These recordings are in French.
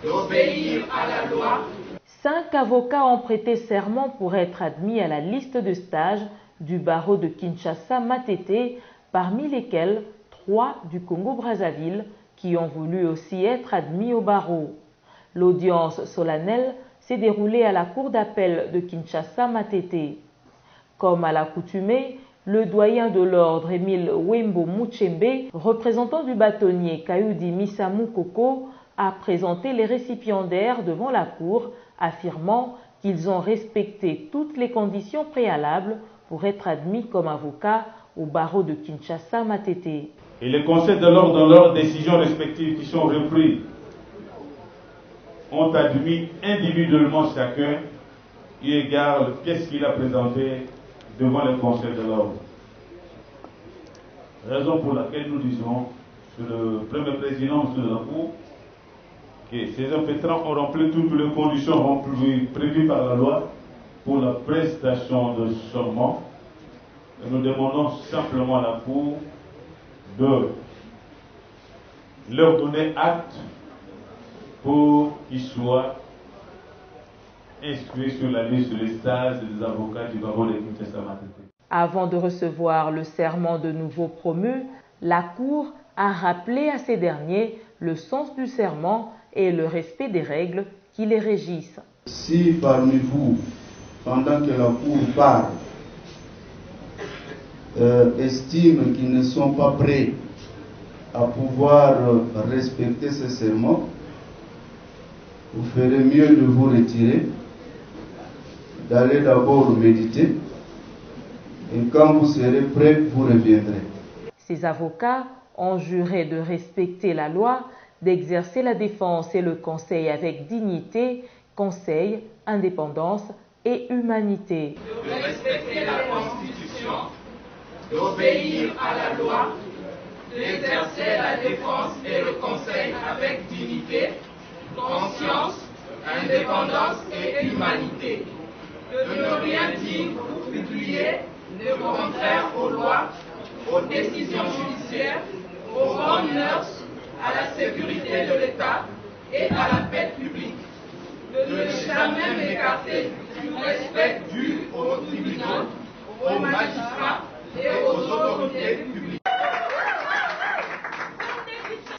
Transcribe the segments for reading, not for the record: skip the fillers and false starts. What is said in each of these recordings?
d'obéir à la loi. 5 avocats ont prêté serment pour être admis à la liste de stage du barreau de Kinshasa Matete, parmi lesquels 3 du Congo-Brazzaville qui ont voulu aussi être admis au barreau. L'audience solennelle s'est déroulée à la cour d'appel de Kinshasa Matete. Comme à l'accoutumée, le doyen de l'ordre Émile Wembo Muchembe, représentant du bâtonnier Kayudi Misamu Koko, a présenté les récipiendaires devant la cour, affirmant qu'ils ont respecté toutes les conditions préalables pour être admis comme avocats au barreau de Kinshasa Matete. Et les conseils de l'ordre, dans leurs décisions respectives qui sont reprises, ont admis individuellement chacun, eu égard à la pièce qu'il a présentée devant le conseil de l'ordre. Raison pour laquelle nous disons, sur le premier président de la Cour, que ces impétrants ont rempli toutes les conditions prévues par la loi pour la prestation de serment. Et nous demandons simplement à la Cour de leur donner acte pour qu'ils soient inscrits sur la liste des stages des avocats du barreau de Kinshasa Matete. Avant de recevoir le serment de nouveaux promus, la Cour a rappelé à ces derniers le sens du serment et le respect des règles qui les régissent. Si parmi vous, pendant que la Cour parle, estiment qu'ils ne sont pas prêts à pouvoir respecter ce serment, vous ferez mieux de vous retirer, d'aller d'abord méditer, et quand vous serez prêts, vous reviendrez. Ces avocats ont juré de respecter la loi, d'exercer la défense et le conseil avec dignité, conseil, indépendance et humanité. De respecter la Constitution, d'obéir à la loi, d'exercer la défense et le conseil avec dignité, conscience, indépendance et humanité. De ne rien dire ou publier de contraire aux lois, aux décisions judiciaires, aux bonnes mœurs, à la sécurité de l'État et à la paix publique. De ne jamais m'écarter du respect dû aux tribunaux, aux magistrats et aux autorités publiques.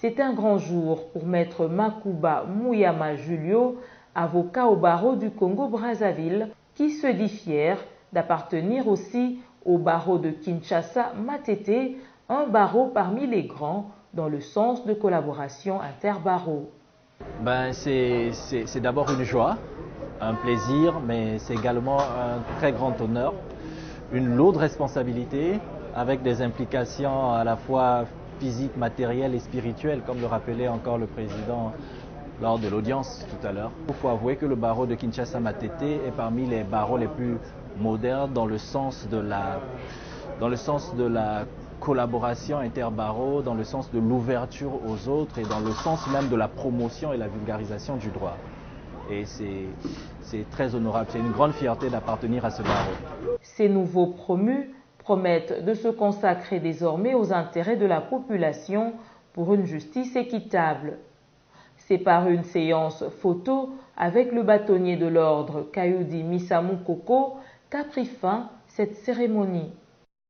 C'est un grand jour pour Maître Makuba Muyama Julio, avocat au barreau du Congo-Brazzaville, qui se dit fier d'appartenir aussi au barreau de Kinshasa Matete, un barreau parmi les grands dans le sens de collaboration interbarreau. C'est d'abord une joie, un plaisir, mais c'est également un très grand honneur, une lourde responsabilité avec des implications à la fois physiques, matérielles et spirituelles, comme le rappelait encore le président lors de l'audience tout à l'heure. Il faut avouer que le barreau de Kinshasa Matete est parmi les barreaux les plus modernes dans le sens de la collaboration interbarreau, dans le sens de l'ouverture aux autres et dans le sens même de la promotion et la vulgarisation du droit. Et c'est très honorable, c'est une grande fierté d'appartenir à ce barreau. Ces nouveaux promus promettent de se consacrer désormais aux intérêts de la population pour une justice équitable. C'est par une séance photo avec le bâtonnier de l'ordre Kayudi Misamu Koko qu'a pris fin cette cérémonie.